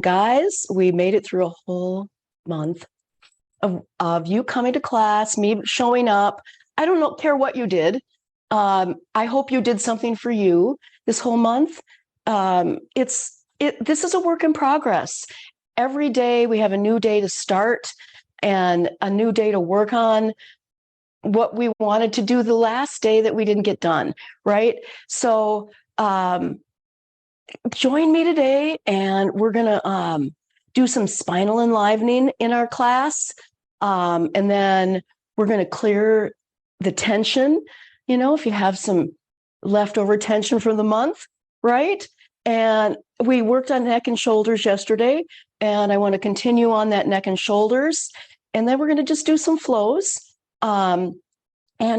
Guys, we made it through a whole month of you coming to class, me showing up. I don't care what you did. I hope you did something for you this whole month. This is a work in progress. Every day we have a new day to start and a new day to work on what we wanted to do the last day that we didn't get done, right? So join me today, and we're going to do some spinal enlivening in our class. And then we're going to clear the tension, if you have some leftover tension from the month, right? And we worked on neck and shoulders yesterday, and I want to continue on that neck and shoulders. And then we're going to just do some flows and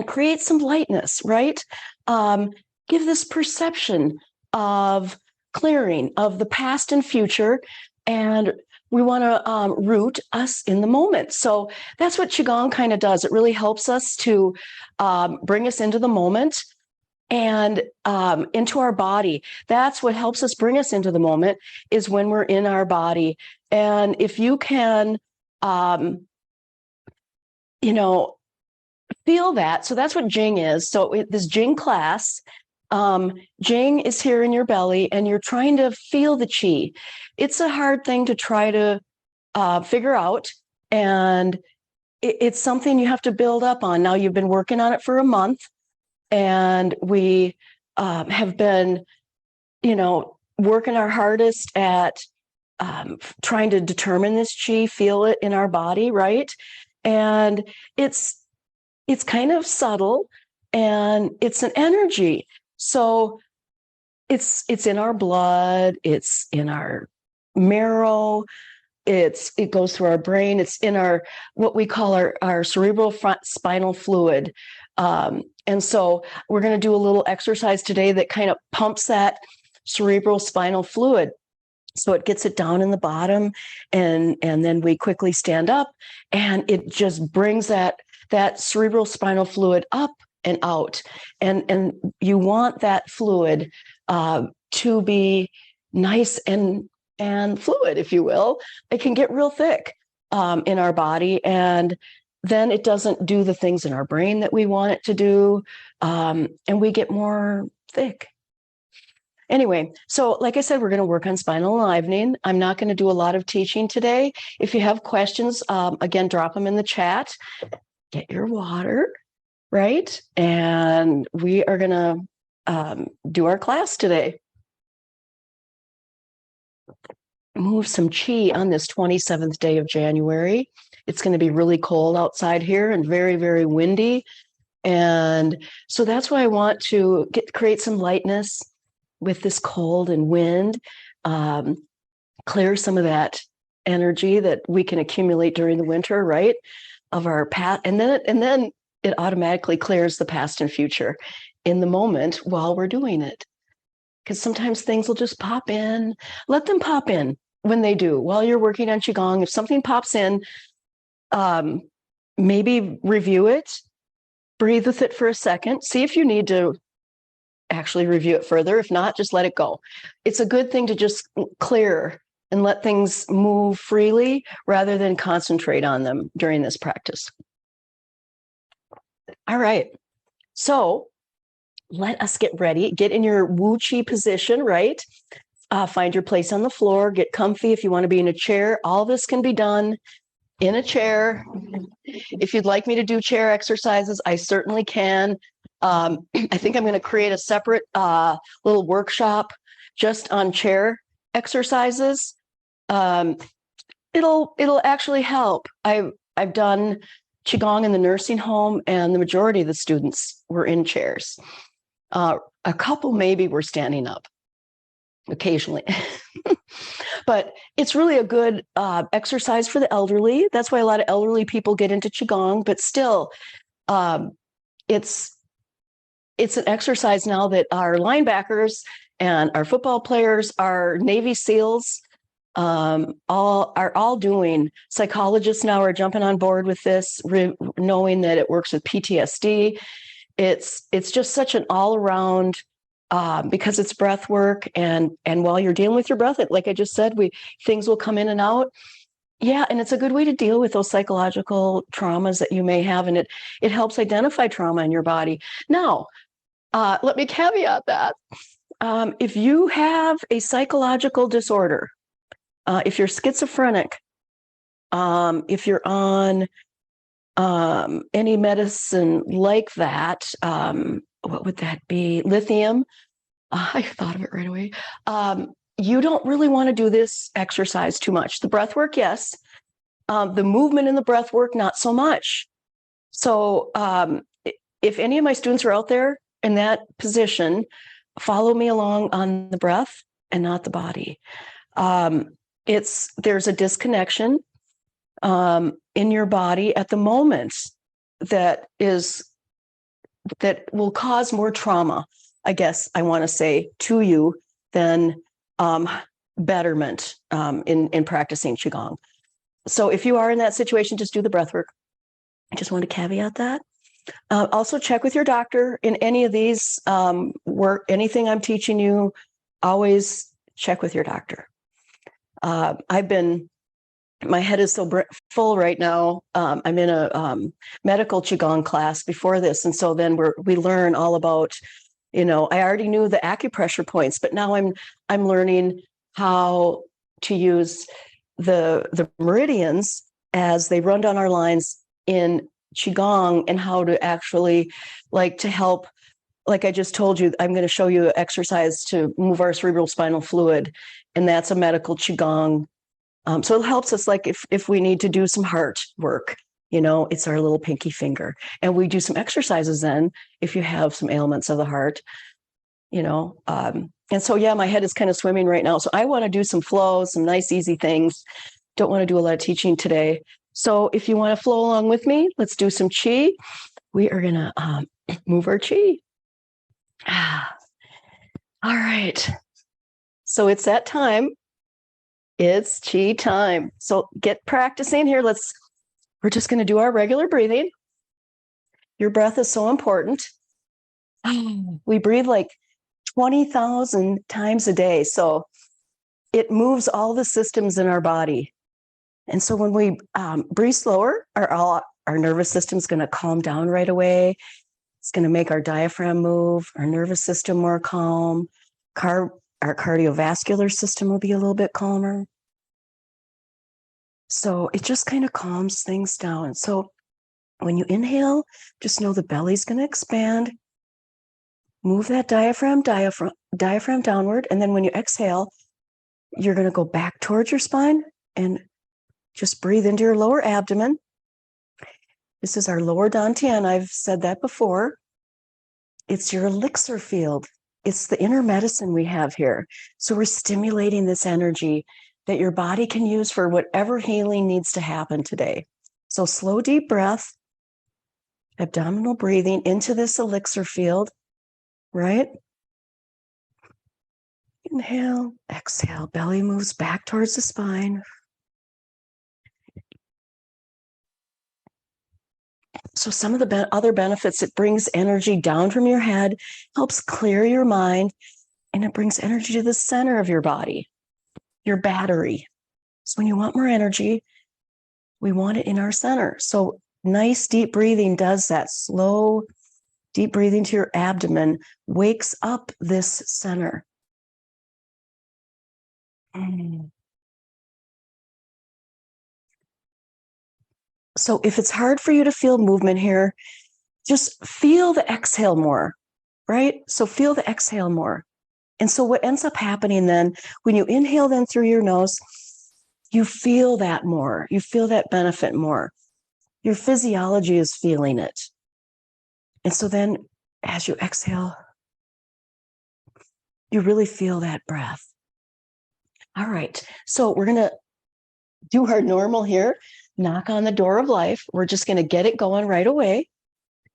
create some lightness, right? Give this perception of clearing of the past and future, and we want to root us in the moment. So that's what Qigong kind of does. It really helps us to bring us into the moment and into our body. That's what helps us bring us into the moment, is when we're in our body. And if you can, feel that. So that's what Jing is. So this Jing class, Jing is here in your belly, and you're trying to feel the qi. It's a hard thing to try to figure out, and it's something you have to build up on. Now, you've been working on it for a month, and we have been, working our hardest at trying to determine this qi, feel it in our body, right? And it's kind of subtle, and it's an energy. So it's in our blood, it's in our marrow, it goes through our brain, it's in our what we call our cerebral spinal fluid. And so we're going to do a little exercise today that kind of pumps that cerebral spinal fluid. So it gets it down in the bottom, and then we quickly stand up, and it just brings that cerebral spinal fluid up and out. And you want that fluid to be nice and fluid, if you will. It can get real thick in our body, and then it doesn't do the things in our brain that we want it to do, and we get more thick. Anyway, so like I said, we're going to work on spinal enlivening. I'm not going to do a lot of teaching today. If you have questions, again, drop them in the chat. Get your water, right? And we are going to do our class today. Move some qi on this 27th day of January. It's going to be really cold outside here and very, very windy. And so that's why I want to create some lightness with this cold and wind, clear some of that energy that we can accumulate during the winter, right? Of our past, and then it automatically clears the past and future in the moment while we're doing it. Because sometimes things will just pop in. Let them pop in when they do. While you're working on Qigong, if something pops in, maybe review it, breathe with it for a second, see if you need to actually review it further. If not, just let it go. It's a good thing to just clear and let things move freely rather than concentrate on them during this practice. All right. So let us get ready. Get in your Wu Qi position, right? Find your place on the floor. Get comfy if you want to be in a chair. All this can be done in a chair. If you'd like me to do chair exercises, I certainly can. I think I'm going to create a separate little workshop just on chair exercises. It'll actually help. I've done Qigong in the nursing home, and the majority of the students were in chairs. A couple maybe were standing up occasionally. But it's really a good exercise for the elderly. That's why a lot of elderly people get into Qigong. But still, it's an exercise now that our linebackers and our football players, our Navy SEALs, are all doing. Psychologists now are jumping on board with this, knowing that it works with PTSD. It's just such an all-around because it's breath work, and while you're dealing with your breath, like I just said, things will come in and out. Yeah, and it's a good way to deal with those psychological traumas that you may have, and it helps identify trauma in your body. Now, let me caveat that. If you have a psychological disorder, if you're schizophrenic, if you're on any medicine like that, what would that be? Lithium. I thought of it right away. You don't really want to do this exercise too much. The breath work, yes. The movement in the breath work, not so much. So if any of my students are out there in that position, follow me along on the breath and not the body. There's a disconnection in your body at the moment that will cause more trauma, I guess I want to say, to you than betterment in practicing Qigong. So if you are in that situation, just do the breath work. I just want to caveat that. Also check with your doctor in any of these anything I'm teaching you, always check with your doctor. My head is so full right now. I'm in a medical Qigong class before this. And so then we learn all about, I already knew the acupressure points, but now I'm learning how to use the meridians as they run down our lines in Qigong, and how to actually to help, like I just told you, I'm going to show you an exercise to move our cerebral spinal fluid. And that's a medical Qigong. So it helps us, if we need to do some heart work, it's our little pinky finger. And we do some exercises then, if you have some ailments of the heart, and so, yeah, my head is kind of swimming right now. So I want to do some flows, some nice, easy things. Don't want to do a lot of teaching today. So if you want to flow along with me, let's do some Qi. We are going to move our Qi. All right. So it's that time. It's Qi time. So get practicing here. We're just going to do our regular breathing. Your breath is so important. We breathe 20,000 times a day. So it moves all the systems in our body. And so when we breathe slower, our nervous system is going to calm down right away. It's going to make our diaphragm move, our nervous system more calm. Our cardiovascular system will be a little bit calmer. So it just kind of calms things down. So when you inhale, just know the belly's going to expand. Move that diaphragm downward. And then when you exhale, you're going to go back towards your spine and just breathe into your lower abdomen. This is our lower dantian. I've said that before. It's your elixir field. It's the inner medicine we have here. So we're stimulating this energy that your body can use for whatever healing needs to happen today. So slow, deep breath, abdominal breathing into this elixir field, right? Inhale, exhale, belly moves back towards the spine. So some of the other benefits, it brings energy down from your head, helps clear your mind, and it brings energy to the center of your body, your battery. So when you want more energy, we want it in our center. So nice deep breathing does that. Slow, deep breathing to your abdomen wakes up this center. So if it's hard for you to feel movement here, just feel the exhale more, right? So feel the exhale more. And so what ends up happening then, when you inhale then through your nose, you feel that more. You feel that benefit more. Your physiology is feeling it. And so then as you exhale, you really feel that breath. All right. So we're going to do our normal here. Knock on the door of life. We're just going to get it going right away.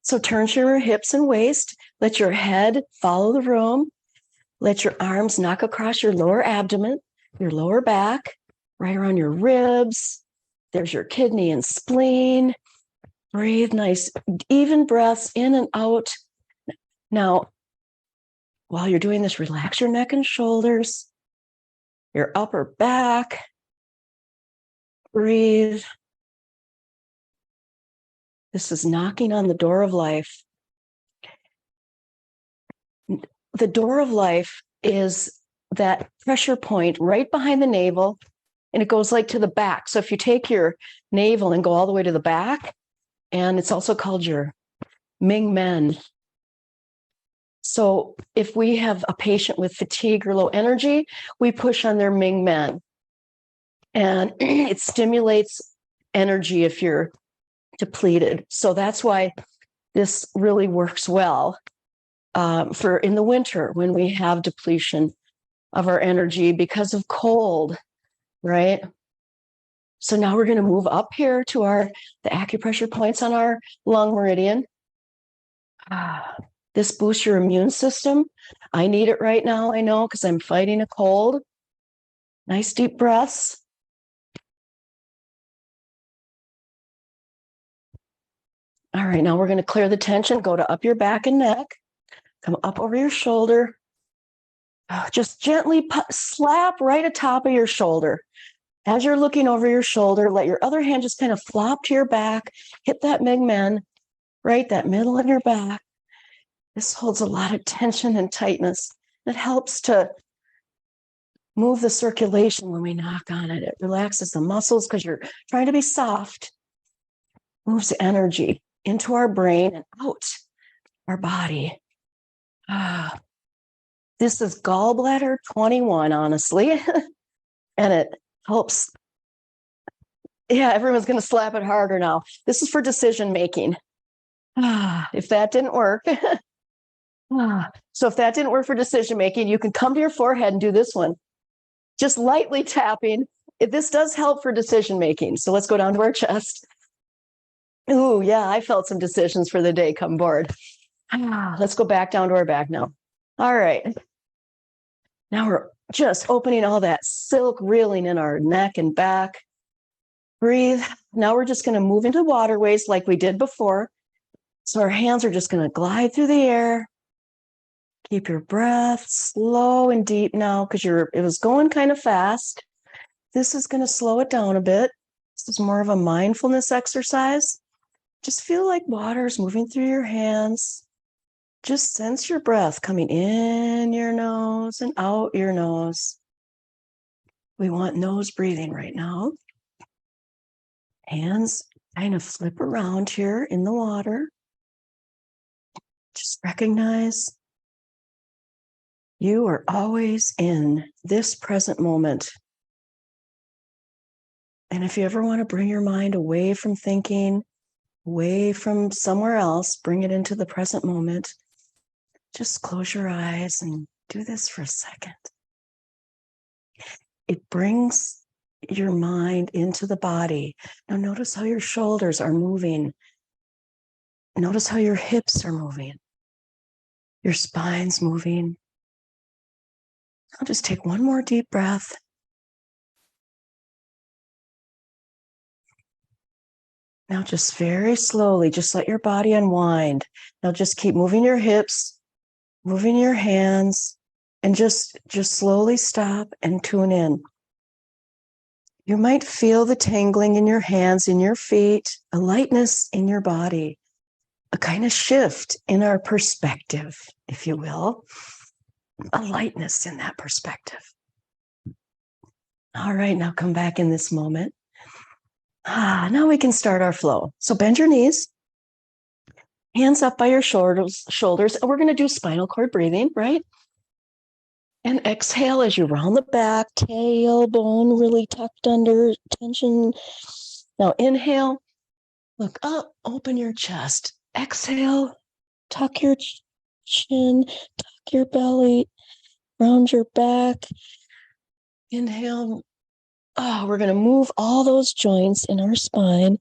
So turn your hips and waist. Let your head follow the room. Let your arms knock across your lower abdomen, your lower back, right around your ribs. There's your kidney and spleen. Breathe nice, even breaths in and out. Now, While you're doing this, relax your neck and shoulders, your upper back. Breathe. This is knocking on the door of life. The door of life is that pressure point right behind the navel, and it goes like to the back. So if you take your navel and go all the way to the back, and it's also called your Ming Men. So if we have a patient with fatigue or low energy, we push on their Ming Men. And it stimulates energy if you're depleted. So that's why this really works well for in the winter when we have depletion of our energy because of cold, right? So now we're going to move up here to the acupressure points on our lung meridian. This boosts your immune system. I need it right now, I know, because I'm fighting a cold. Nice deep breaths. All right, now we're going to clear the tension, go to up your back and neck, come up over your shoulder. Just gently slap right atop of your shoulder. As you're looking over your shoulder, let your other hand just kind of flop to your back, hit that Ming Men, right, that middle of your back. This holds a lot of tension and tightness. It helps to move the circulation when we knock on it. It relaxes the muscles because you're trying to be soft. Moves energy into our brain and out our body. This is gallbladder 21, honestly. And it helps. Yeah, everyone's going to slap it harder now. This is for decision making. If that didn't work. So if that didn't work for decision making, you can come to your forehead and do this one. Just lightly tapping. This does help for decision making. So let's go down to our chest. Ooh, yeah, I felt some decisions for the day come board. Let's go back down to our back now. All right. Now we're just opening all that silk reeling in our neck and back. Breathe. Now we're just going to move into waterways like we did before. So our hands are just going to glide through the air. Keep your breath slow and deep now because it was going kind of fast. This is going to slow it down a bit. This is more of a mindfulness exercise. Just feel like water is moving through your hands. Just sense your breath coming in your nose and out your nose. We want nose breathing right now. Hands kind of flip around here in the water. Just recognize you are always in this present moment. And if you ever want to bring your mind away from thinking, away from somewhere else, bring it into the present moment. Just close your eyes and do this for a second. It brings your mind into the body. Now notice how your shoulders are moving. Notice how your hips are moving. Your spine's moving. I'll just take one more deep breath. Now just very slowly, just let your body unwind. Now just keep moving your hips, moving your hands, and just slowly stop and tune in. You might feel the tingling in your hands, in your feet, a lightness in your body, a kind of shift in our perspective, if you will, a lightness in that perspective. All right, now come back in this moment. Now we can start our flow. So bend your knees, hands up by your shoulders. And we're going to do spinal cord breathing, right? And exhale as you round the back, tailbone really tucked under, tension. Now inhale, look up, open your chest. Exhale, tuck your chin, tuck your belly, round your back. Inhale. We're going to move all those joints in our spine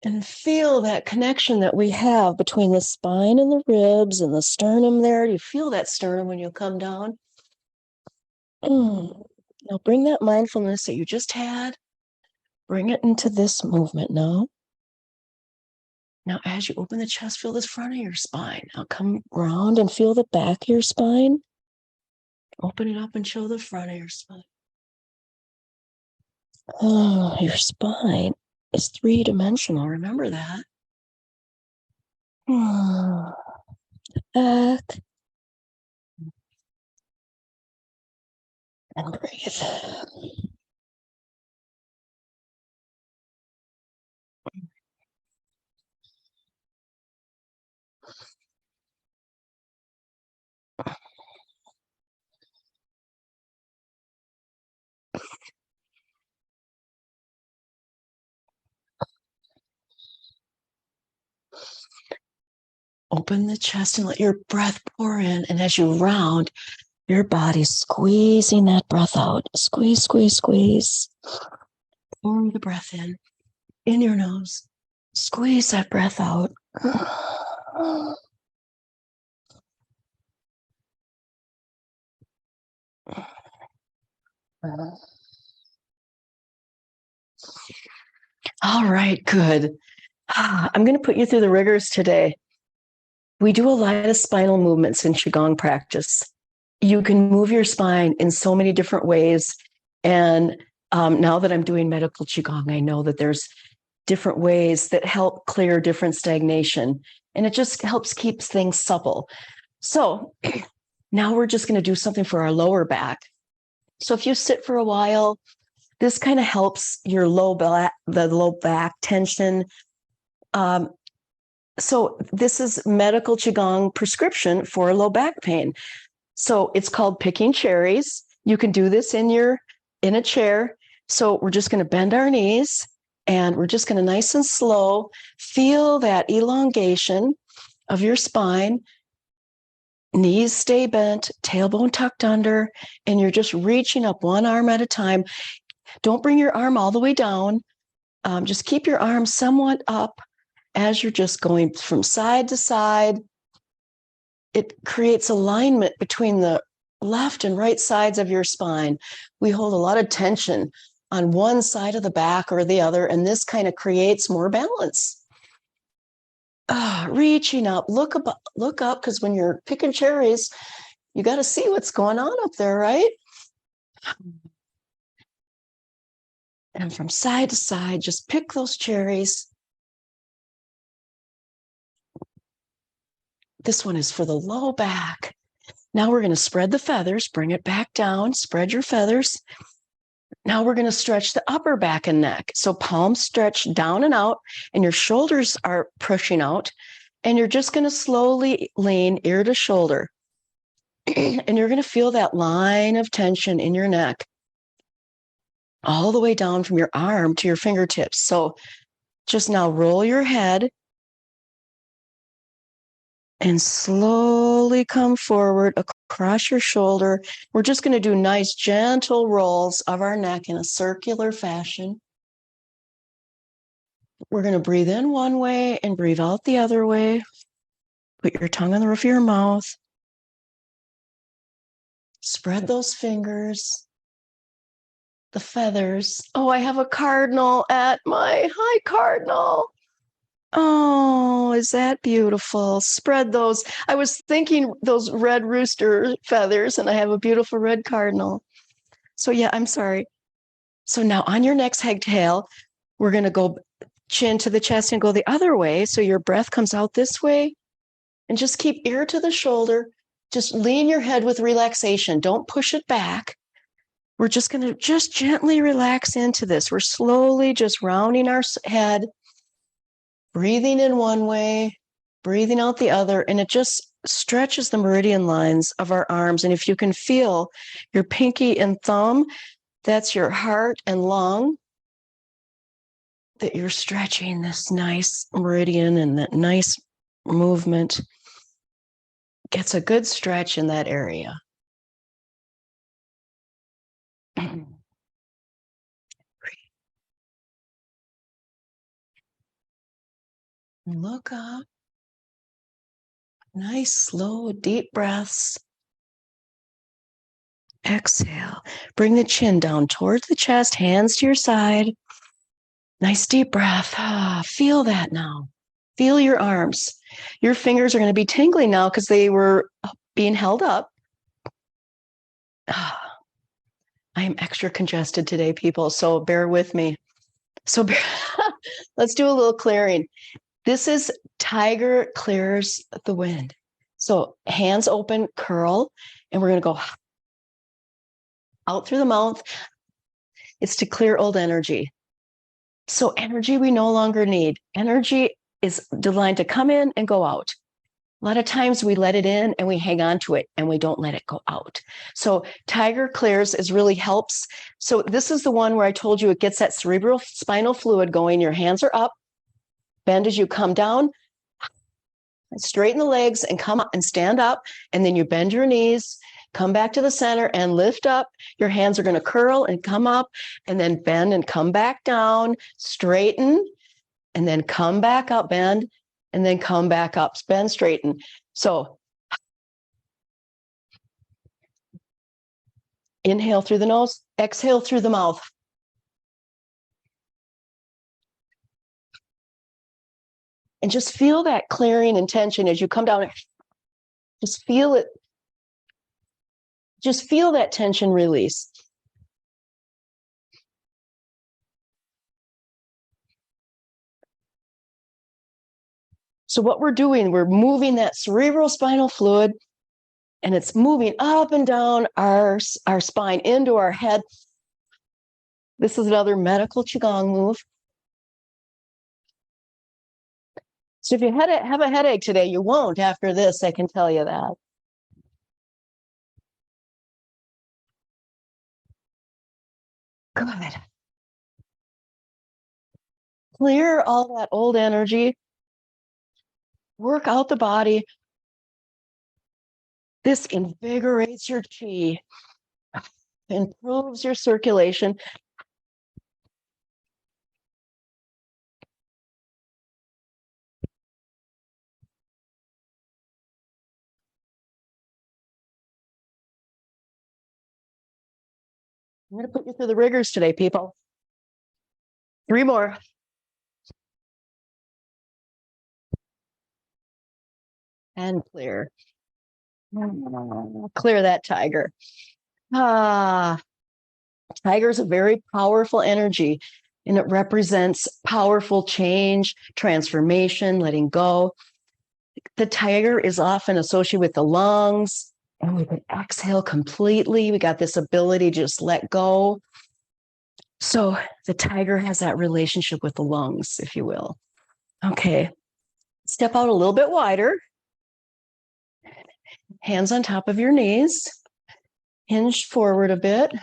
and feel that connection that we have between the spine and the ribs and the sternum there. Do you feel that sternum when you come down? Now bring that mindfulness that you just had, bring it into this movement now. Now, as you open the chest, feel this front of your spine. Now come round and feel the back of your spine. Open it up and show the front of your spine. Oh, your spine is three-dimensional. Remember that. Back. And breathe. Open the chest and let your breath pour in. And as you round, your body's squeezing that breath out. Squeeze, squeeze, squeeze. Pour the breath in your nose. Squeeze that breath out. All right, good. I'm going to put you through the rigors today. We do a lot of spinal movements in Qigong practice. You can move your spine in so many different ways. And now that I'm doing medical Qigong, I know that there's different ways that help clear different stagnation. And it just helps keep things supple. So now we're just going to do something for our lower back. So if you sit for a while, this kind of helps your the low back tension. So this is medical Qigong prescription for low back pain. So it's called picking cherries. You can do this in a chair. So we're just going to bend our knees and we're just going to nice and slow feel that elongation of your spine. Knees stay bent, tailbone tucked under, and you're just reaching up one arm at a time. Don't bring your arm all the way down. Just keep your arm somewhat up as you're just going from side to side. It creates alignment between the left and right sides of your spine. We hold a lot of tension on one side of the back or the other, and this kind of creates more balance. Reaching up, look up, because when you're picking cherries, you got to see what's going on up there, right? And from side to side, just pick those cherries. This one is for the low back. Now we're going to spread the feathers, bring it back down, spread your feathers. Now we're going to stretch the upper back and neck. So palms stretch down and out, and your shoulders are pushing out. And you're just going to slowly lean ear to shoulder. And you're going to feel that line of tension in your neck all the way down from your arm to your fingertips. So just now roll your head and slowly come forward across your shoulder. We're just going to do nice, gentle rolls of our neck in a circular fashion. We're going to breathe in one way and breathe out the other way. Put your tongue on the roof of your mouth. Spread those fingers. The feathers. Oh, I have a cardinal at hi, cardinal. Oh, is that beautiful? Spread those. I was thinking those red rooster feathers, and I have a beautiful red cardinal. So yeah, I'm sorry. So now on your next exhale, we're going to go chin to the chest and go the other way. So your breath comes out this way, and just keep ear to the shoulder. Just lean your head with relaxation. Don't push it back. We're just going to just gently relax into this. We're slowly just rounding our head, breathing in one way, breathing out the other, and it just stretches the meridian lines of our arms. And if you can feel your pinky and thumb, that's your heart and lung, that you're stretching this nice meridian, and that nice movement gets a good stretch in that area. Look up. Nice, slow, deep breaths. Exhale. Bring the chin down towards the chest, hands to your side. Nice deep breath. Feel that now. Feel your arms. Your fingers are going to be tingling now because they were being held up. I am extra congested today, people, so bear with me. Let's do a little clearing. This is Tiger Clears the Wind. So hands open, curl, and we're going to go out through the mouth. It's to clear old energy. So energy we no longer need. Energy is designed to come in and go out. A lot of times we let it in and we hang on to it and we don't let it go out. So Tiger Clears really helps. So this is the one where I told you it gets that cerebral spinal fluid going. Your hands are up, bend as you come down, straighten the legs and come up and stand up. And then you bend your knees, come back to the center and lift up. Your hands are going to curl and come up and then bend and come back down, straighten, and then come back up, bend, and then come back up, bend, straighten. So inhale through the nose, exhale through the mouth. And just feel that clearing and tension as you come down. Just feel it. Just feel that tension release. So what we're doing, we're moving that cerebral spinal fluid, and it's moving up and down our spine into our head. This is another medical Qigong move. So if you have a headache today, you won't after this, I can tell you that. Good. Clear all that old energy. Work out the body. This invigorates your chi, improves your circulation. I'm going to put you through the rigors today, people. 3 more. And clear. Clear that tiger. Tiger is a very powerful energy, and it represents powerful change, transformation, letting go. The tiger is often associated with the lungs, and we can exhale completely. We got this ability to just let go. So the tiger has that relationship with the lungs, if you will. Okay. Step out a little bit wider. Hands on top of your knees. Hinge forward a bit.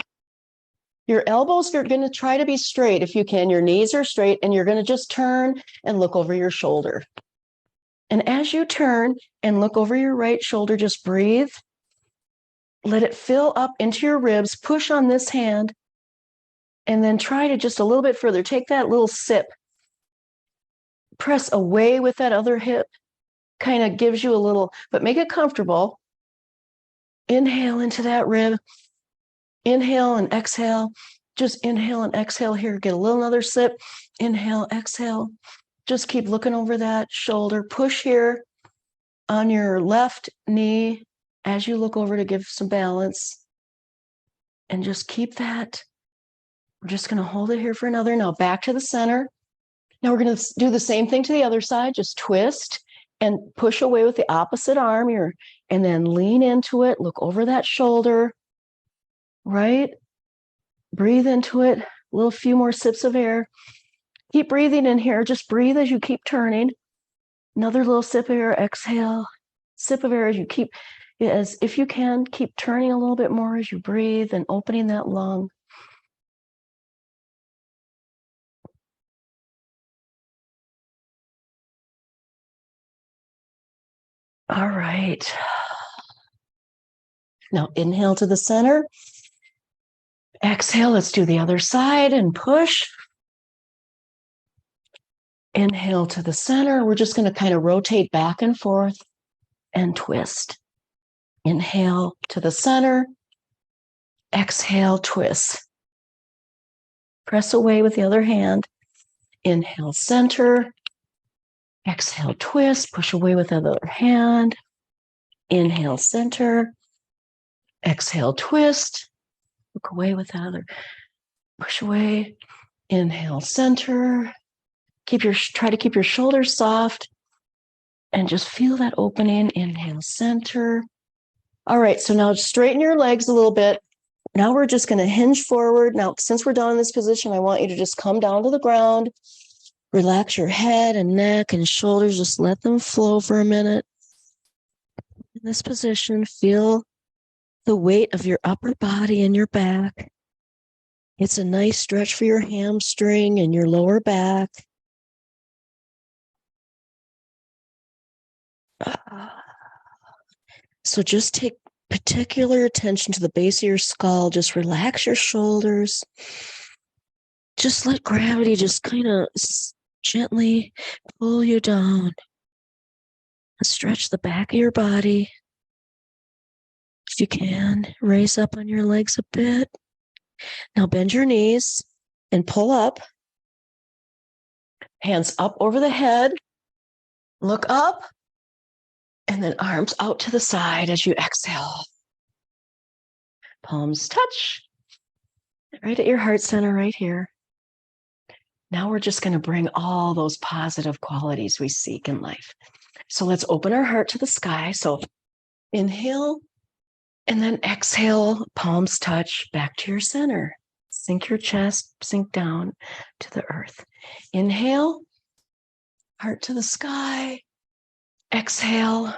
Your elbows are going to try to be straight if you can. Your knees are straight, and you're going to just turn and look over your shoulder. And as you turn and look over your right shoulder, just breathe. Let it fill up into your ribs. Push on this hand, and then try to just a little bit further. Take that little sip. Press away with that other hip. Kind of gives you a little, but make it comfortable. Inhale into that rib. Inhale and exhale. Just inhale and exhale here. Get a little another sip. Inhale, exhale. Just keep looking over that shoulder. Push here on your left knee as you look over to give some balance. And just keep that. We're just going to hold it here for another. Now back to the center. Now we're going to do the same thing to the other side. Just twist and push away with the opposite arm here. And then lean into it. Look over that shoulder. Right? Breathe into it. A little few more sips of air. Keep breathing in here. Just breathe as you keep turning. Another little sip of air. Exhale. Sip of air as you keep, as if you can, keep turning a little bit more as you breathe and opening that lung. All right. Now inhale to the center. Exhale. Let's do the other side and push. Inhale to the center. We're just going to kind of rotate back and forth and twist. Inhale to the center. Exhale, twist. Press away with the other hand. Inhale, center. Exhale, twist, push away with the other hand. Inhale, center. Exhale, twist. Look away with the other. Push away. Inhale, center. Try to keep your shoulders soft and just feel that opening. Inhale, center. All right, so now straighten your legs a little bit. Now we're just going to hinge forward. Now, since we're down in this position, I want you to just come down to the ground. Relax your head and neck and shoulders. Just let them flow for a minute. In this position, feel the weight of your upper body and your back. It's a nice stretch for your hamstring and your lower back. So just take particular attention to the base of your skull. Just relax your shoulders. Just let gravity just kind of gently pull you down. Stretch the back of your body. If you can, raise up on your legs a bit. Now bend your knees and pull up. Hands up over the head. Look up. And then arms out to the side as you exhale. Palms touch. Right at your heart center right here. Now we're just going to bring all those positive qualities we seek in life. So let's open our heart to the sky. So inhale and then exhale, palms touch back to your center. Sink your chest, sink down to the earth. Inhale, heart to the sky. Exhale,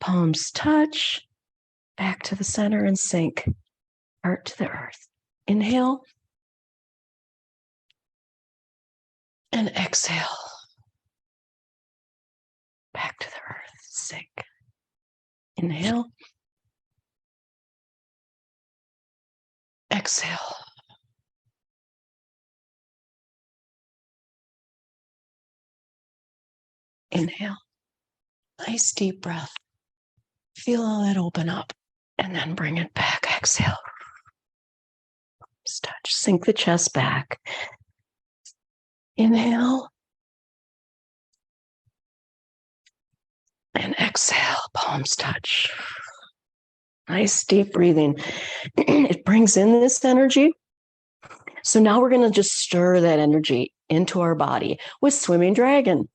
palms touch back to the center and sink, heart to the earth. Inhale and exhale. Back to the earth, sink. Inhale. Exhale. Inhale. Nice deep breath. Feel all that open up and then bring it back. Exhale. Touch. Sink the chest back. Inhale. And exhale. Palms touch. Nice deep breathing. It brings in this energy. So now we're going to just stir that energy into our body with Swimming Dragon.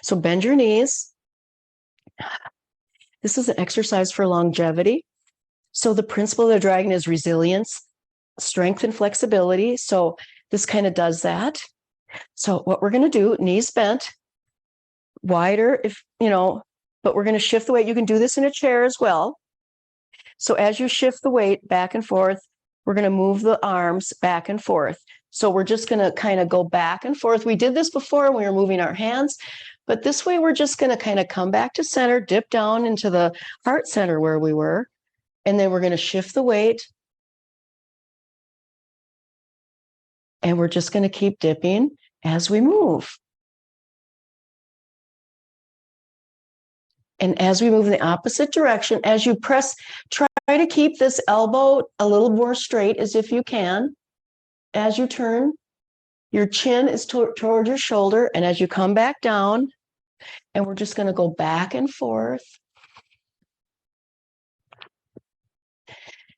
So bend your knees. This is an exercise for longevity. So the principle of the dragon is resilience, strength, and flexibility. So this kind of does that. So what we're going to do, knees bent, wider, but we're going to shift the weight. You can do this in a chair as well. So as you shift the weight back and forth, we're going to move the arms back and forth. So we're just going to kind of go back and forth. We did this before when we were moving our hands, but this way we're just going to kind of come back to center, dip down into the heart center where we were, and then we're going to shift the weight. And we're just going to keep dipping as we move. And as we move in the opposite direction, as you press, try to keep this elbow a little more straight as if you can. As you turn, your chin is toward your shoulder. And as you come back down, and we're just going to go back and forth.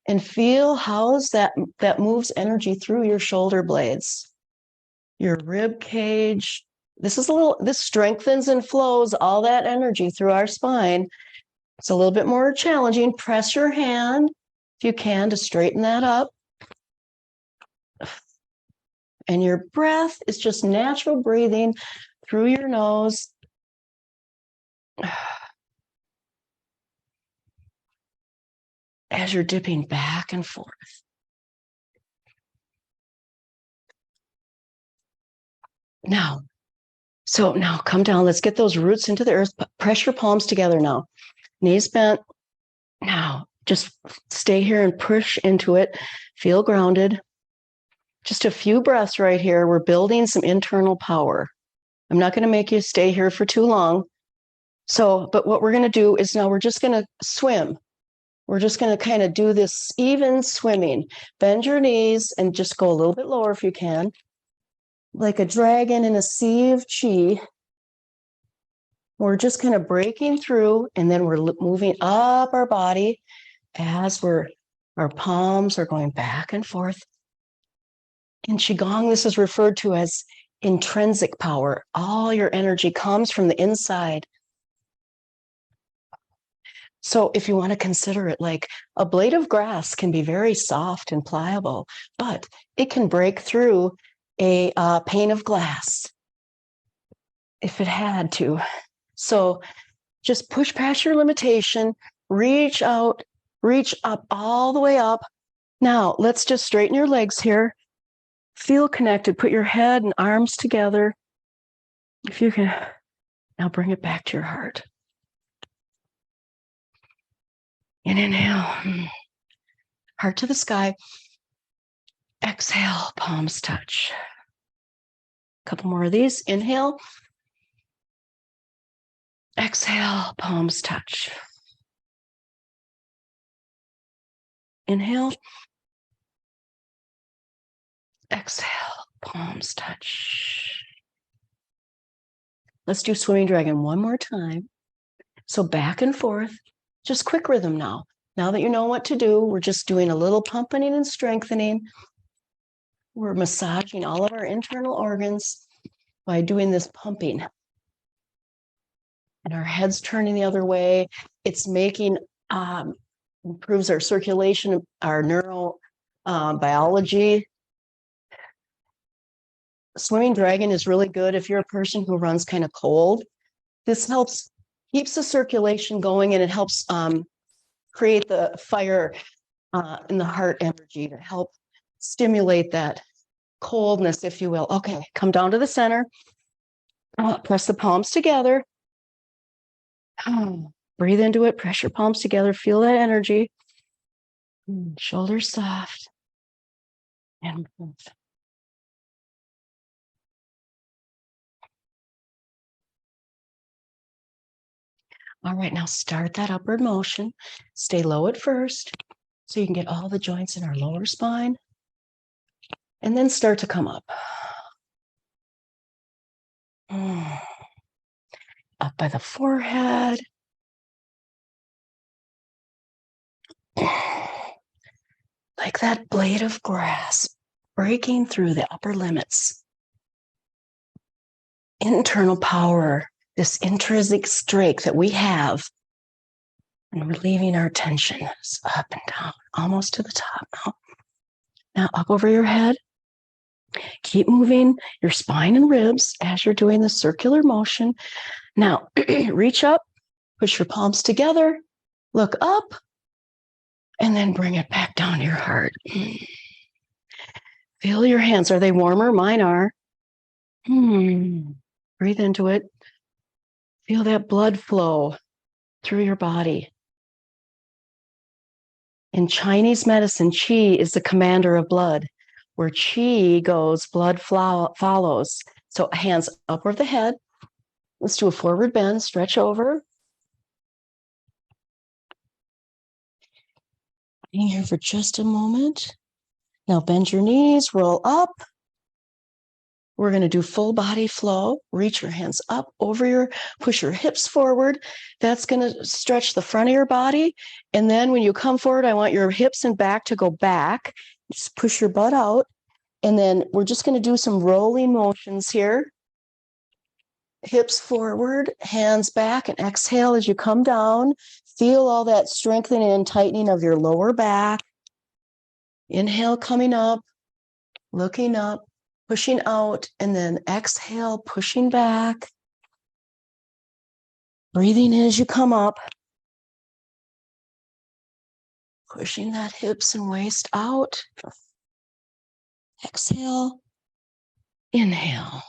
And feel how that moves energy through your shoulder blades, your rib cage. This strengthens and flows all that energy through our spine. It's a little bit more challenging. Press your hand, if you can, to straighten that up. And your breath is just natural breathing through your nose. As you're dipping back and forth. Now come down. Let's get those roots into the earth. Press your palms together now. Knees bent. Now, just stay here and push into it. Feel grounded. Just a few breaths right here. We're building some internal power. I'm not going to make you stay here for too long. But what we're going to do is now we're just going to swim. We're just going to kind of do this even swimming. Bend your knees and just go a little bit lower if you can. Like a dragon in a sea of chi. We're just kind of breaking through, and then we're moving up our body as our palms are going back and forth. In Qigong, this is referred to as intrinsic power. All your energy comes from the inside. So if you want to consider it like a blade of grass can be very soft and pliable, but it can break through a pane of glass if it had to. So just push past your limitation, reach out, reach up all the way up. Now let's just straighten your legs here. Feel connected. Put your head and arms together. If you can, now bring it back to your heart. And inhale, heart to the sky. Exhale, palms touch. A couple more of these. Inhale. Exhale, palms touch. Inhale. Exhale, palms touch. Let's do swimming dragon one more time. So back and forth, just quick rhythm now. Now that you know what to do, we're just doing a little pumping and strengthening. We're massaging all of our internal organs by doing this pumping. And our head's turning the other way. It's making, improves our circulation, our neuro biology. Swimming dragon is really good if you're a person who runs kind of cold. This helps, keeps the circulation going, and it helps create the fire in the heart energy to help stimulate that coldness, if you will. Okay, come down to the center. Press the palms together. Breathe into it. Press your palms together. Feel that energy. Shoulders soft. And move. All right, now start that upward motion. Stay low at first so you can get all the joints in our lower spine. And then start to come up. Up by the forehead. Like that blade of grass breaking through the upper limits. Internal power, this intrinsic strength that we have. And relieving our tension up and down, almost to the top now. Now up over your head. Keep moving your spine and ribs as you're doing the circular motion. Now reach up, push your palms together, look up, and then bring it back down to your heart. Feel your hands. Are they warmer? Mine are. Breathe into it. Feel that blood flow through your body. In Chinese medicine, Qi is the commander of blood. Where Qi goes, blood follows. So hands up over the head. Let's do a forward bend, stretch over. Hang here for just a moment. Now bend your knees, roll up. We're going to do full body flow. Reach your hands up over push your hips forward. That's going to stretch the front of your body. And then when you come forward, I want your hips and back to go back. Just push your butt out. And then we're just going to do some rolling motions here. Hips forward, hands back, and exhale as you come down. Feel all that strengthening and tightening of your lower back. Inhale, coming up, looking up, pushing out, and then exhale, pushing back. Breathing in as you come up. Pushing that hips and waist out. Exhale, inhale.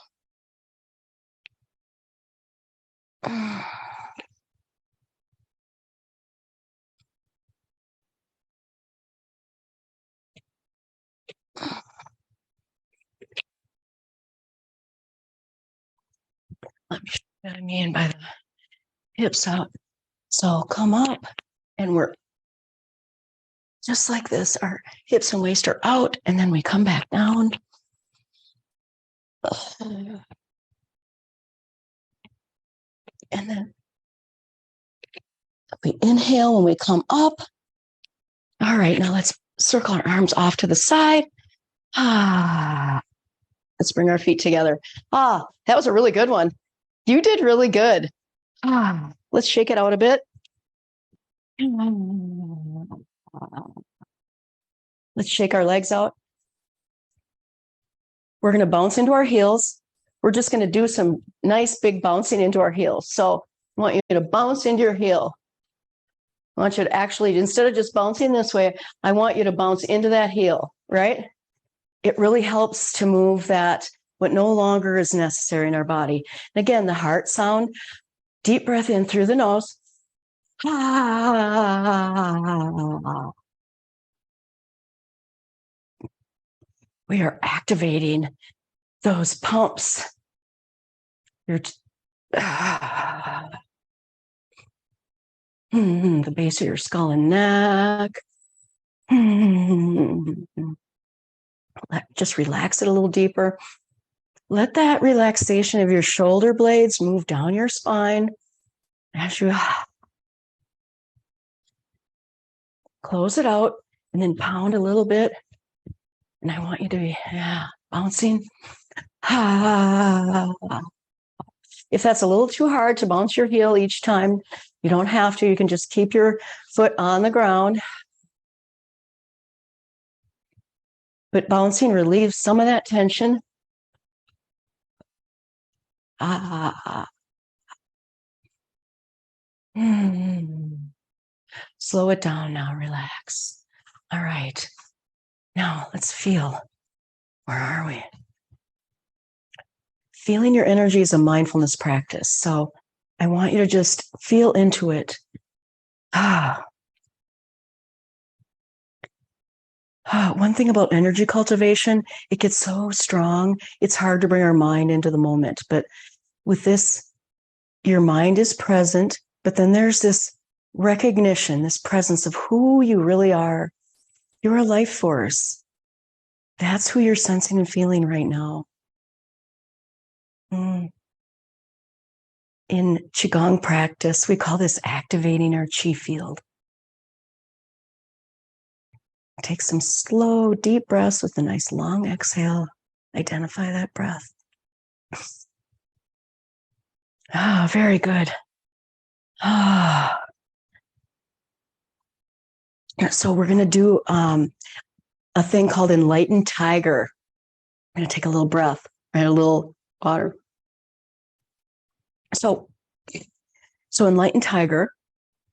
Let me show you what I mean by the hips up. So come up, and we're just like this. Our hips and waist are out, and then we come back down. And then we inhale when we come up. All right, now let's circle our arms off to the side. Let's bring our feet together. That was a really good one. You did really good. Let's shake it out a bit. Let's shake our legs out. We're going to bounce into our heels. We're just going to do some nice big bouncing into our heels. So I want you to bounce into your heel. I want you to actually, instead of just bouncing this way, I want you to bounce into that heel, right? It really helps to move that, what no longer is necessary in our body. And again, the heart sound, deep breath in through the nose. We are activating those pumps. The base of your skull and neck. Just relax it a little deeper. Let that relaxation of your shoulder blades move down your spine as you close it out, and then pound a little bit. And I want you to be bouncing. If that's a little too hard to bounce your heel each time, you don't have to. You can just keep your foot on the ground. But bouncing relieves some of that tension. Slow it down now, relax. All right. Now let's feel. Where are we? Feeling your energy is a mindfulness practice. So I want you to just feel into it. One thing about energy cultivation, it gets so strong, it's hard to bring our mind into the moment. But with this, your mind is present, but then there's this recognition, this presence of who you really are. You're a life force. That's who you're sensing and feeling right now. In Qigong practice, we call this activating our Qi field. Take some slow, deep breaths with a nice long exhale. Identify that breath. Very good. So we're going to do a thing called Enlightened Tiger. I'm going to take a little breath, right? A little water. So Enlightened Tiger,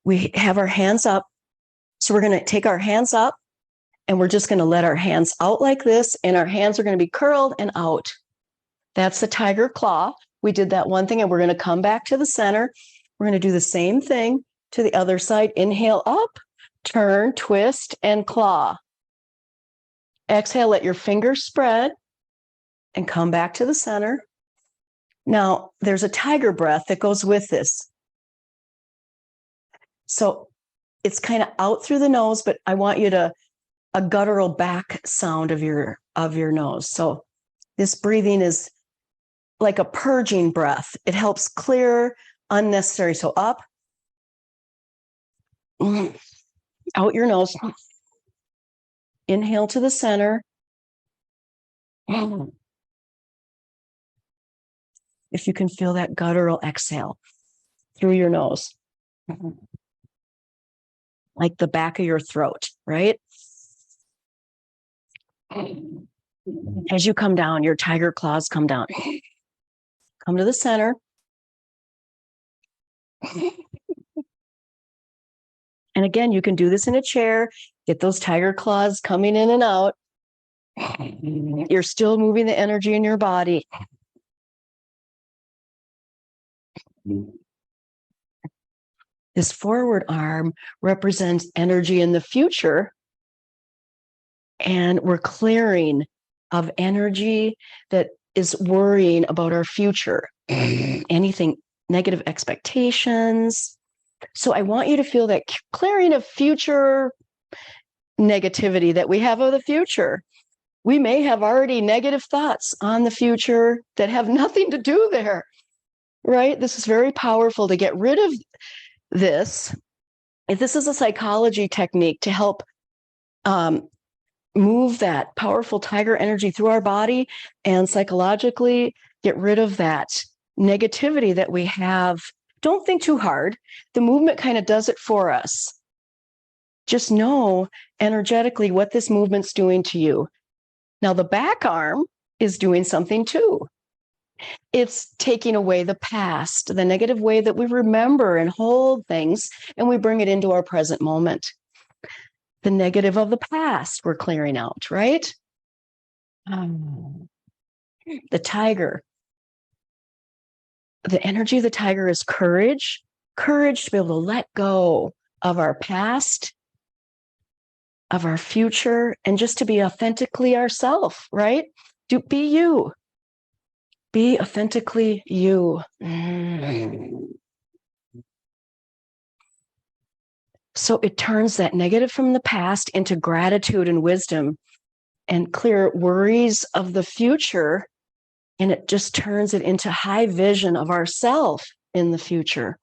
we have our hands up. So we're going to take our hands up, and we're just going to let our hands out like this, and our hands are going to be curled and out. That's the tiger claw. We did that one thing, and we're going to come back to the center. We're going to do the same thing to the other side. Inhale up, turn, twist, and claw. Exhale, let your fingers spread, and come back to the center. Now, there's a tiger breath that goes with this. So it's kind of out through the nose, but I want you to a guttural back sound of your nose. So this breathing is like a purging breath. It helps clear unnecessary. So up, out your nose. Inhale to the center. If you can feel that guttural exhale through your nose, like the back of your throat, right? As you come down, your tiger claws come down. Come to the center. And again, you can do this in a chair. Get those tiger claws coming in and out. You're still moving the energy in your body. This forward arm represents energy in the future. And we're clearing of energy that is worrying about our future. Anything, negative expectations. So I want you to feel that clearing of future negativity that we have of the future. We may have already negative thoughts on the future that have nothing to do there. right? This is very powerful to get rid of this. If this is a psychology technique to help move that powerful tiger energy through our body and psychologically get rid of that negativity that we have. Don't think too hard. The movement kind of does it for us. Just know energetically what this movement's doing to you. Now, the back arm is doing something too. It's taking away the past, the negative way that we remember and hold things, and we bring it into our present moment. The negative of the past we're clearing out, right? The tiger. The energy of the tiger is courage, courage to be able to let go of our past, of our future, and just to be authentically ourselves, right? Be you. Be authentically you. So it turns that negative from the past into gratitude and wisdom and clear worries of the future. And it just turns it into high vision of ourself in the future.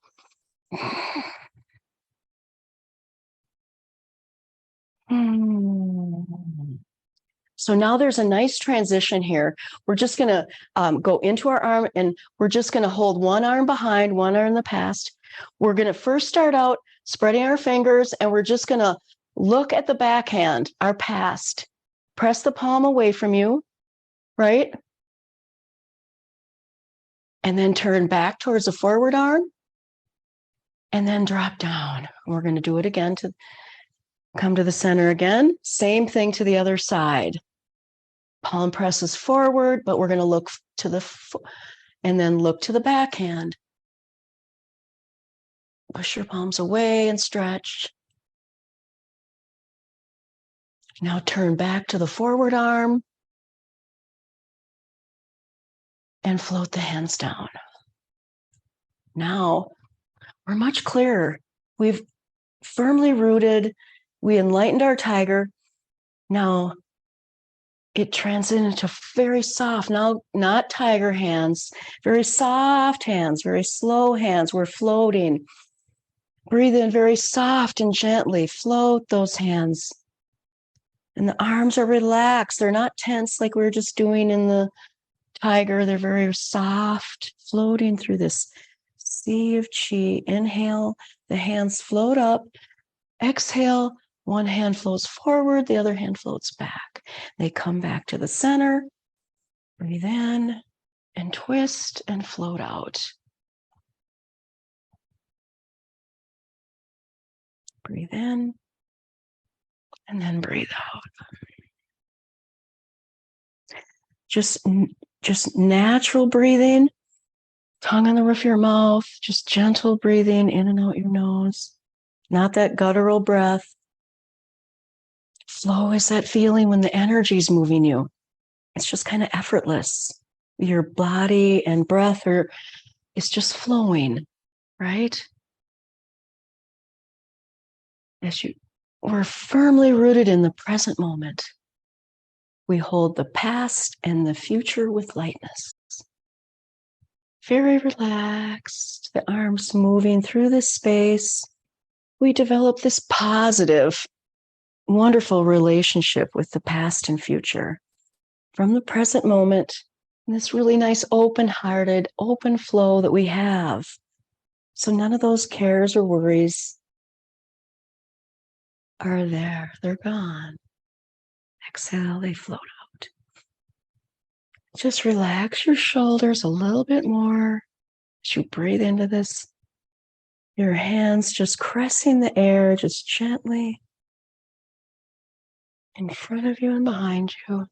So now there's a nice transition here. We're just going to go into our arm, and we're just going to hold one arm behind, one arm in the past. We're going to first start out spreading our fingers, and we're just going to look at the backhand, our past. Press the palm away from you, right? And then turn back towards the forward arm, and then drop down. We're going to do it again to come to the center again. Same thing to the other side. Palm presses forward, but we're going to look to the, and then look to the backhand. Push your palms away and stretch. Now turn back to the forward arm and float the hands down. Now we're much clearer. We've firmly rooted. We enlightened our tiger. Now it transited into very soft, now not tiger hands, very soft hands, very slow hands. We're floating. Breathe in very soft and gently. Float those hands. And the arms are relaxed. They're not tense like we were just doing in the tiger. They're very soft, floating through this sea of chi. Inhale, the hands float up. Exhale, one hand floats forward, the other hand floats back. They come back to the center. Breathe in and twist and float out. Breathe in and then breathe out. Just natural breathing, tongue on the roof of your mouth, just gentle breathing in and out your nose. Not that guttural breath. Flow is that feeling when the energy is moving you. It's just kind of effortless. Your body and breath it's just flowing, right? We're firmly rooted in the present moment. We hold the past and the future with lightness. Very relaxed, the arms moving through this space. We develop this positive, wonderful relationship with the past and future from the present moment, and this really nice open-hearted, open flow that we have. So none of those cares or worries are there. They're gone. Exhale, they float out. Just relax your shoulders a little bit more as you breathe into this. Your hands just caressing the air, just gently in front of you and behind you.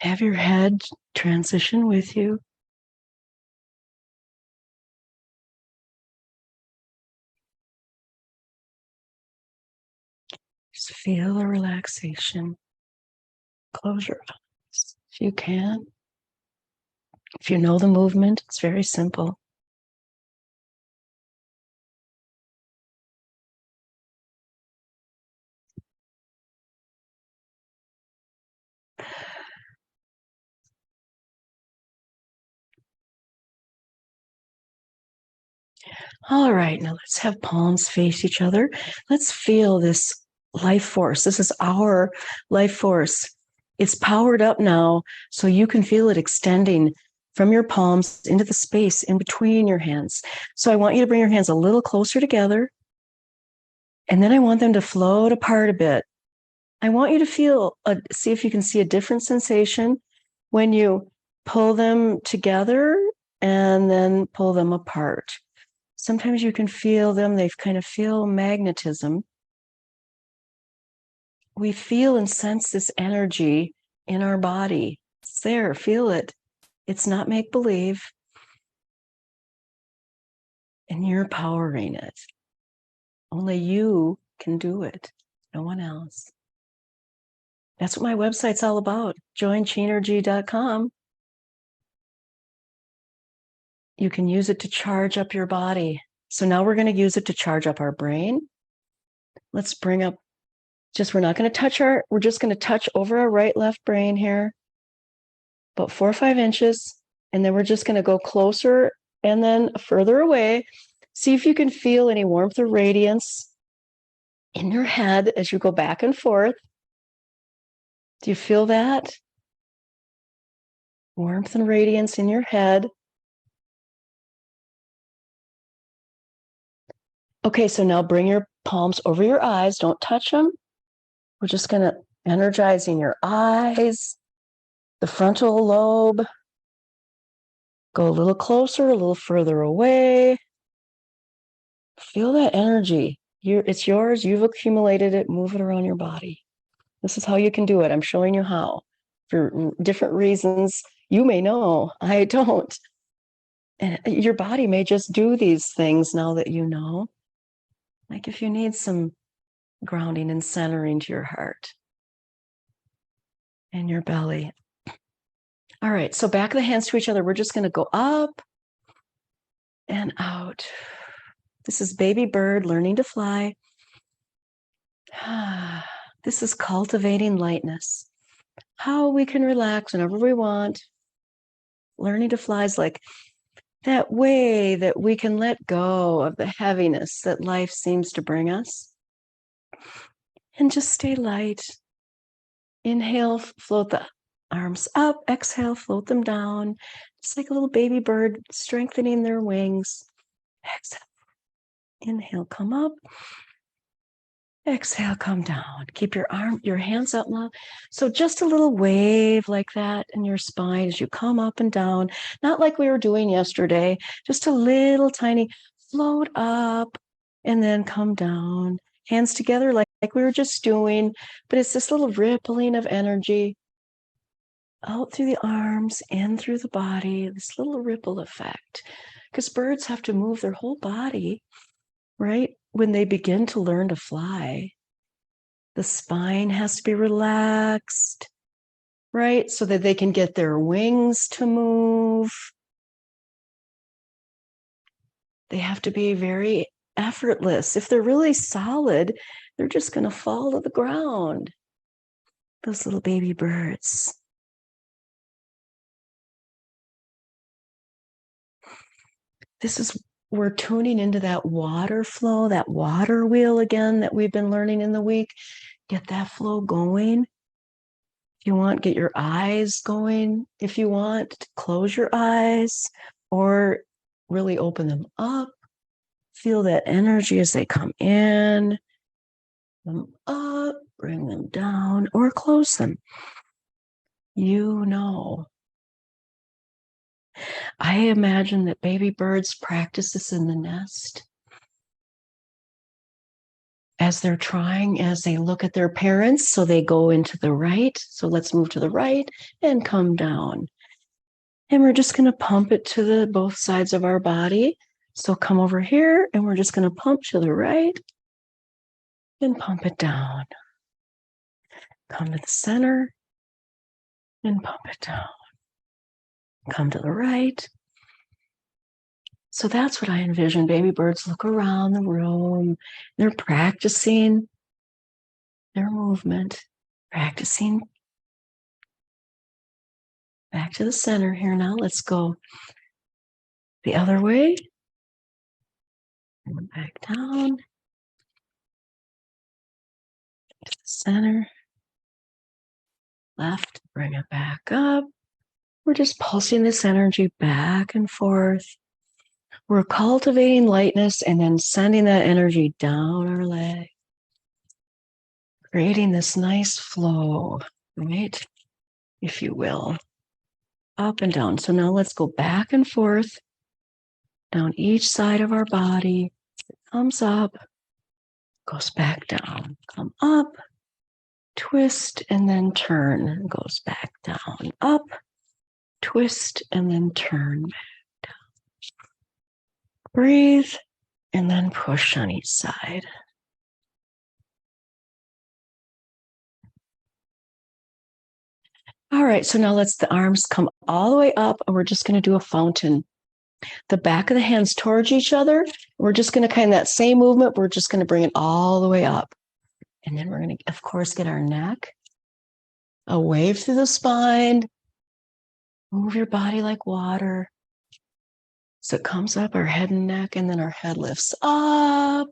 Have your head transition with you. Just feel the relaxation. Close your eyes if you can. If you know the movement, it's very simple. All right, now let's have palms face each other. Let's feel this life force. This is our life force. It's powered up now, so you can feel it extending from your palms into the space in between your hands. So I want you to bring your hands a little closer together, and then I want them to float apart a bit. I want you to see if you can see a different sensation when you pull them together and then pull them apart. Sometimes you can feel them, they kind of feel magnetism. We feel and sense this energy in our body. It's there, feel it. It's not make-believe. And you're powering it. Only you can do it, no one else. That's what my website's all about, joinchinergy.com. You can use it to charge up your body. So now we're going to use it to charge up our brain. Let's bring up, we're not going to touch we're just going to touch over our right, left brain here, about 4 or 5 inches. And then we're just going to go closer and then further away. See if you can feel any warmth or radiance in your head as you go back and forth. Do you feel that? Warmth and radiance in your head. Okay, so now bring your palms over your eyes. Don't touch them. We're just going to energize in your eyes, the frontal lobe. Go a little closer, a little further away. Feel that energy. It's yours. You've accumulated it. Move it around your body. This is how you can do it. I'm showing you how. For different reasons, you may know. I don't. And your body may just do these things now that you know. Like if you need some grounding and centering to your heart and your belly. All right, so back of the hands to each other. We're just going to go up and out. This is baby bird learning to fly. This is cultivating lightness. How we can relax whenever we want. Learning to fly is like that way that we can let go of the heaviness that life seems to bring us and just stay light. Inhale, float the arms up. Exhale, float them down. Just like a little baby bird strengthening their wings. Exhale. Inhale, come up. Exhale, come down. Keep your hands up now. So just a little wave like that in your spine as you come up and down. Not like we were doing yesterday. Just a little tiny float up and then come down. Hands together like we were just doing. But it's this little rippling of energy out through the arms, in through the body. This little ripple effect. Because birds have to move their whole body, right? When they begin to learn to fly, the spine has to be relaxed, right? So that they can get their wings to move. They have to be very effortless. If they're really solid, they're just going to fall to the ground. Those little baby birds. We're tuning into that water flow, that water wheel again that we've been learning in the week. Get that flow going. If you want, get your eyes going. If you want, close your eyes or really open them up. Feel that energy as they come in, them up, bring them down, or close them. You know. I imagine that baby birds practice this in the nest as they look at their parents. So they go into the right. So let's move to the right and come down. And we're just going to pump it to both sides of our body. So come over here and we're just going to pump to the right and pump it down. Come to the center and pump it down. Come to the right. So that's what I envision. Baby birds look around the room. They're practicing their movement, practicing. Back to the center here now. Let's go the other way. And back down. To the center. Left, bring it back up. We're just pulsing this energy back and forth. We're cultivating lightness and then sending that energy down our leg. Creating this nice flow, right? If you will. Up and down. So now let's go back and forth down each side of our body. Comes up, goes back down. Come up, twist, and then turn. Goes back down. Up, twist, and then turn back down. Breathe, and then push on each side. All right, so now let's the arms come all the way up, and we're just going to do a fountain. The back of the hands towards each other. We're just going to kind of that same movement. We're just going to bring it all the way up. And then we're going to, of course, get our neck, a wave through the spine. Move your body like water. So it comes up, our head and neck, and then our head lifts up.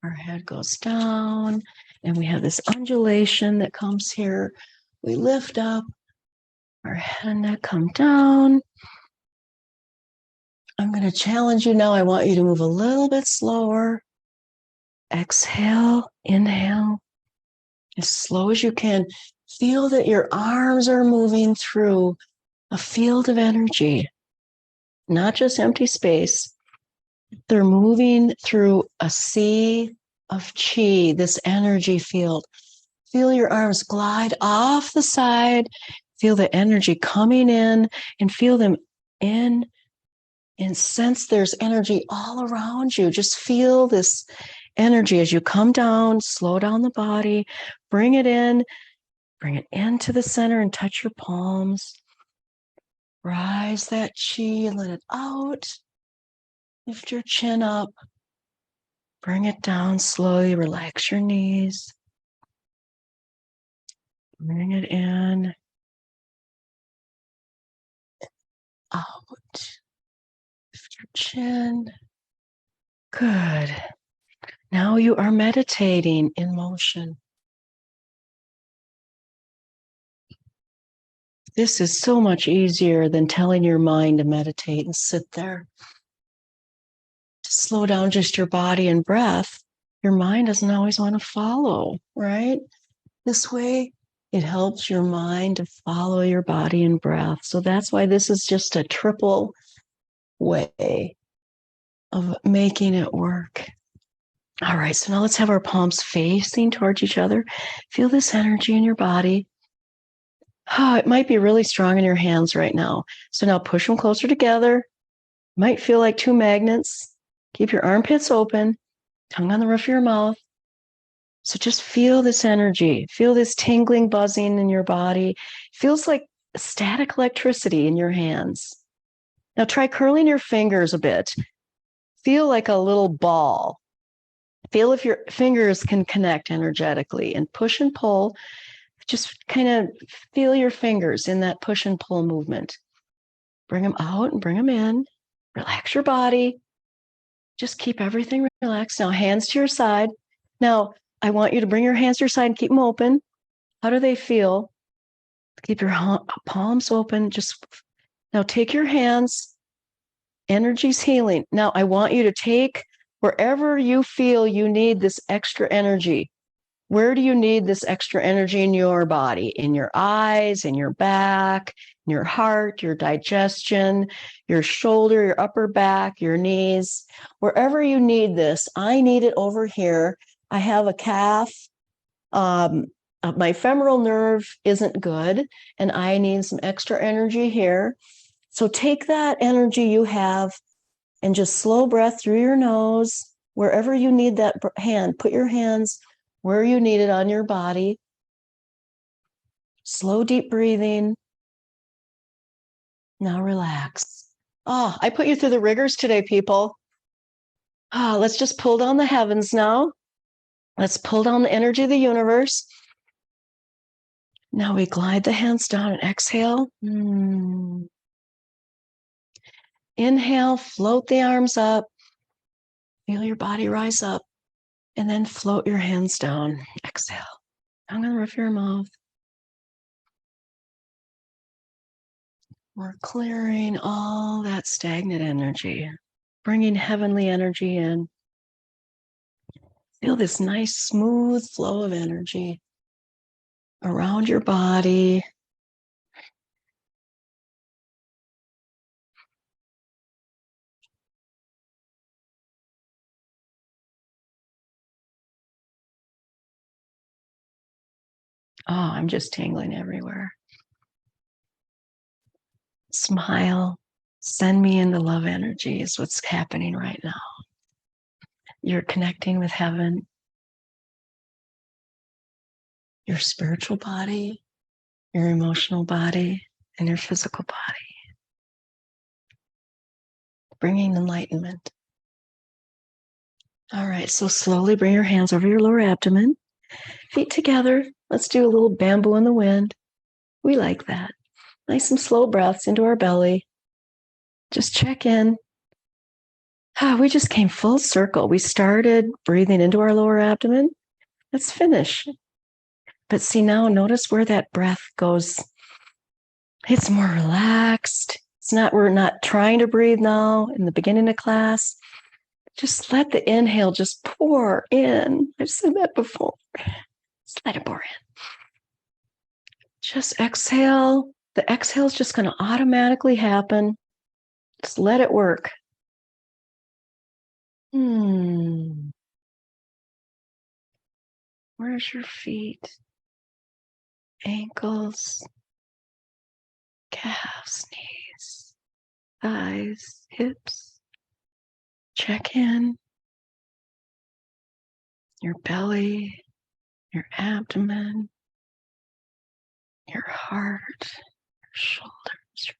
Our head goes down. And we have this undulation that comes here. We lift up. Our head and neck come down. I'm going to challenge you now. I want you to move a little bit slower. Exhale, inhale. As slow as you can. Feel that your arms are moving through a field of energy, not just empty space. They're moving through a sea of qi, this energy field. Feel your arms glide off the side. Feel the energy coming in and feel them in and sense there's energy all around you. Just feel this energy as you come down, slow down the body, bring it into the center and touch your palms. Rise that qi and let it out. Lift your chin up. Bring it down slowly. Relax your knees. Bring it in. Out. Lift your chin. Good. Now you are meditating in motion. This is so much easier than telling your mind to meditate and sit there. To slow down just your body and breath, your mind doesn't always want to follow, right? This way, it helps your mind to follow your body and breath. So that's why this is just a triple way of making it work. All right, so now let's have our palms facing towards each other. Feel this energy in your body. Oh, it might be really strong in your hands right now. So now push them closer together. Might feel like two magnets. Keep your armpits open, tongue on the roof of your mouth. So just feel this energy. Feel this tingling, buzzing in your body. Feels like static electricity in your hands. Now try curling your fingers a bit. Feel like a little ball. Feel if your fingers can connect energetically and push and pull. Just kind of feel your fingers in that push and pull movement. Bring them out and bring them in. Relax your body. Just keep everything relaxed. Now, hands to your side. Now, I want you to bring your hands to your side and keep them open. How do they feel? Keep your palms open. Just now take your hands. Energy's healing. Now, I want you to take wherever you feel you need this extra energy. Where do you need this extra energy in your body? In your eyes, in your back, in your heart, your digestion, your shoulder, your upper back, your knees. Wherever you need this, I need it over here. I have a calf. My femoral nerve isn't good, and I need some extra energy here. So take that energy you have and just slow breath through your nose. Wherever you need that hand, put your hands where you need it on your body. Slow, deep breathing. Now relax. Oh, I put you through the rigors today, people. Let's just pull down the heavens now. Let's pull down the energy of the universe. Now we glide the hands down and exhale. Inhale, float the arms up. Feel your body rise up. And then float your hands down. Exhale. I'm going to rough your mouth. We're clearing all that stagnant energy, bringing heavenly energy in. Feel this nice, smooth flow of energy around your body. Oh, I'm just tingling everywhere. Smile. Send me into love energy is what's happening right now. You're connecting with heaven, your spiritual body, your emotional body, and your physical body. Bringing enlightenment. All right, so slowly bring your hands over your lower abdomen, feet together. Let's do a little bamboo in the wind. We like that. Nice and slow breaths into our belly. Just check in. We just came full circle. We started breathing into our lower abdomen. Let's finish. But see now, notice where that breath goes. It's more relaxed. We're not trying to breathe now in the beginning of class. Just let the inhale just pour in. I've said that before. Just let it pour in. Just exhale. The exhale is just going to automatically happen. Just let it work. Where's your feet? Ankles, calves, knees, thighs, hips. Check in. Your belly, your abdomen, your heart, your shoulders,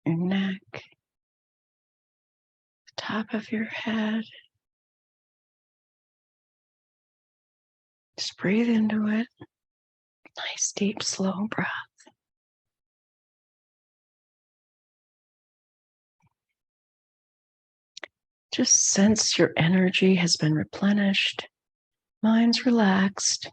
your neck, the top of your head. Just breathe into it. Nice, deep, slow breath. Just sense your energy has been replenished. Mind's relaxed.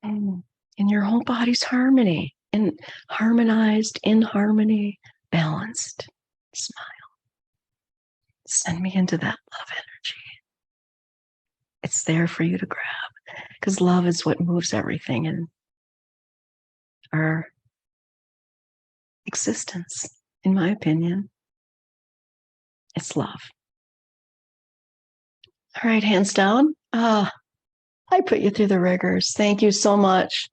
And your whole body's harmony. And harmonized, in harmony, balanced. Smile. Send me into that love energy. It's there for you to grab, because love is what moves everything in our existence, in my opinion. It's love. All right, hands down. I put you through the rigors. Thank you so much.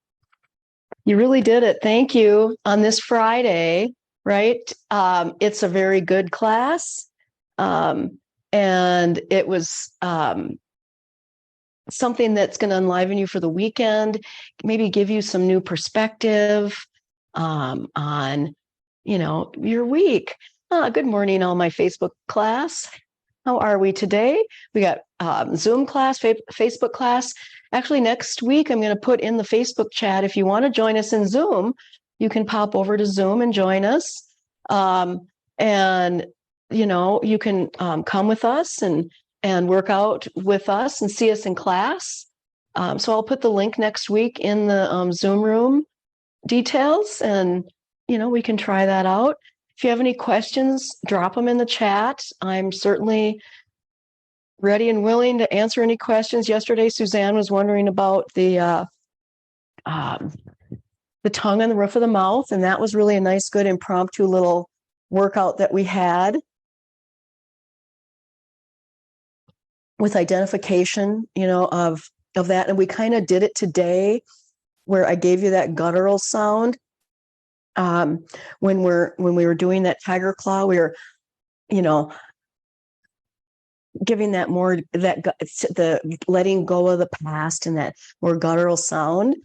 You really did it. Thank you. On this Friday, right? It's a very good class. And it was something that's going to enliven you for the weekend, maybe give you some new perspective on, your week. Good morning, all my Facebook class. How are we today? We got Zoom class, Facebook class. Actually, next week, I'm going to put in the Facebook chat. If you want to join us in Zoom, you can pop over to Zoom and join us. And, you can come with us and work out with us and see us in class. So I'll put the link next week in the Zoom room details, and, we can try that out. If you have any questions, drop them in the chat. I'm certainly ready and willing to answer any questions. Yesterday, Suzanne was wondering about the tongue on the roof of the mouth, and that was really a nice, good impromptu little workout that we had with identification, of that. And we kind of did it today, where I gave you that guttural sound. When we were doing that tiger claw, we were, giving that more, the letting go of the past and that more guttural sound.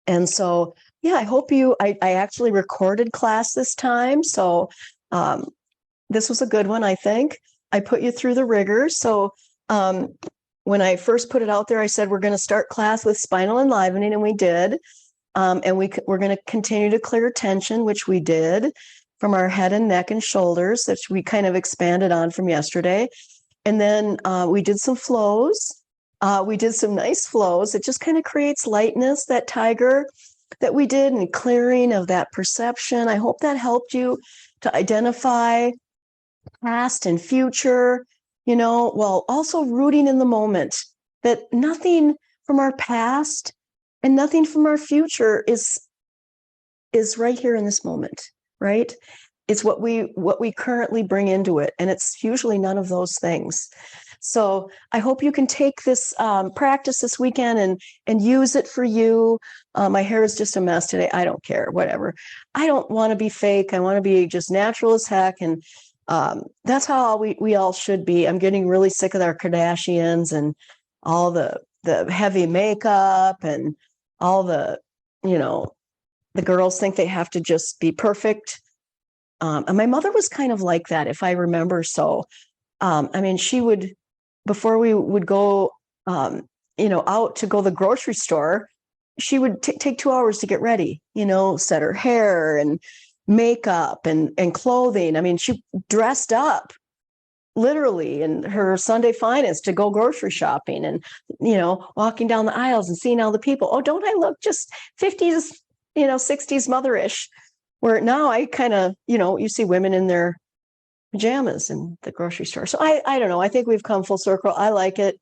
And so, yeah, I hope I actually recorded class this time. So this was a good one, I think. I put you through the rigor. So when I first put it out there, I said, we're going to start class with spinal enlivening, and we did. And we're going to continue to clear tension, which we did from our head and neck and shoulders, that we kind of expanded on from yesterday. And then we did some flows. We did some nice flows. It just kind of creates lightness, that tiger that we did, and clearing of that perception. I hope that helped you to identify past and future, while also rooting in the moment, that nothing from our past and nothing from our future is right here in this moment, right? It's what we currently bring into it, and it's usually none of those things. So I hope you can take this practice this weekend and use it for you. My hair is just a mess today. I don't care, whatever. I don't want to be fake. I want to be just natural as heck, and that's how we all should be. I'm getting really sick of our Kardashians and all the heavy makeup and all the girls think they have to just be perfect. And my mother was kind of like that, if I remember. So, she would, before we would go, out to go to the grocery store, she would take 2 hours to get ready, set her hair and makeup and clothing. She dressed up literally in her Sunday finest to go grocery shopping and, walking down the aisles and seeing all the people. Oh, don't I look just 50s, 60s motherish? Where now I kind of, you see women in their pajamas in the grocery store. So I don't know. I think we've come full circle. I like it.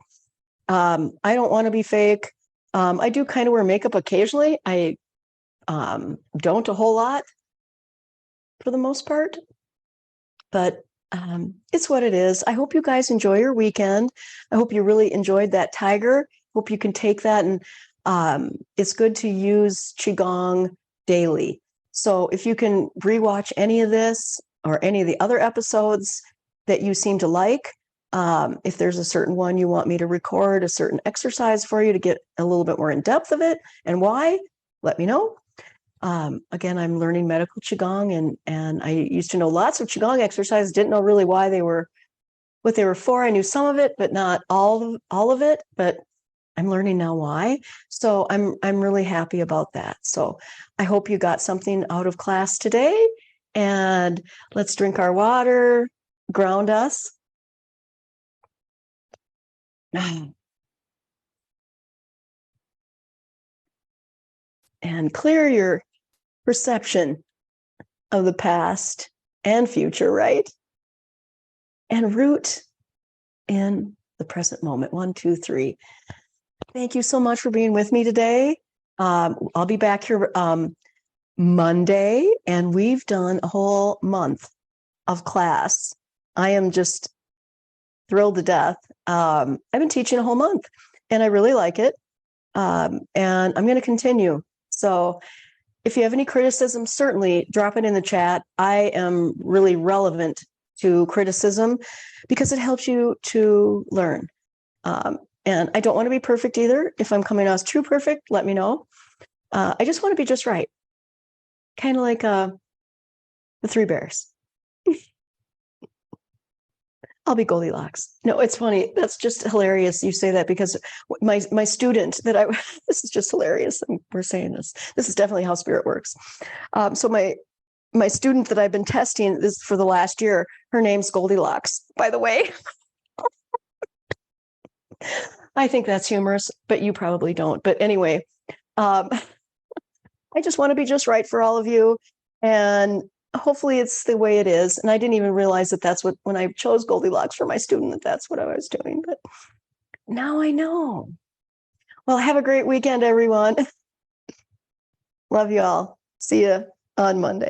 I don't want to be fake. I do kind of wear makeup occasionally. I don't a whole lot for the most part, but it's what it is. I hope you guys enjoy your weekend. I hope you really enjoyed that tiger. Hope you can take that, and it's good to use Qigong daily. So if you can rewatch any of this or any of the other episodes that you seem to like, if there's a certain one you want me to record, a certain exercise for you to get a little bit more in depth of it and why, let me know. Again, I'm learning medical Qigong, and I used to know lots of Qigong exercises, didn't know really why what they were for. I knew some of it, but not all of it, but I'm learning now why. So I'm really happy about that. So I hope you got something out of class today, and let's drink our water, ground us. And clear your perception of the past and future, right? And root in the present moment. 1, 2, 3. Thank you so much for being with me today. I'll be back here Monday, and we've done a whole month of class. I am just thrilled to death. I've been teaching a whole month, and I really like it. And I'm going to continue. So if you have any criticism, certainly drop it in the chat. I am really relevant to criticism because it helps you to learn. And I don't want to be perfect either. If I'm coming out as too perfect, let me know. I just want to be just right. Kind of like the Three Bears. I'll be Goldilocks. No, it's funny. That's just hilarious. You say that because my student that this is just hilarious. We're saying this. This is definitely how spirit works. So my student that I've been testing this for the last year, her name's Goldilocks, by the way. I think that's humorous, but you probably don't. But anyway, I just want to be just right for all of you. And hopefully it's the way it is. And I didn't even realize that that's what, when I chose Goldilocks for my student, that's what I was doing. But now I know. Well, have a great weekend, everyone. Love you all. See you on Monday.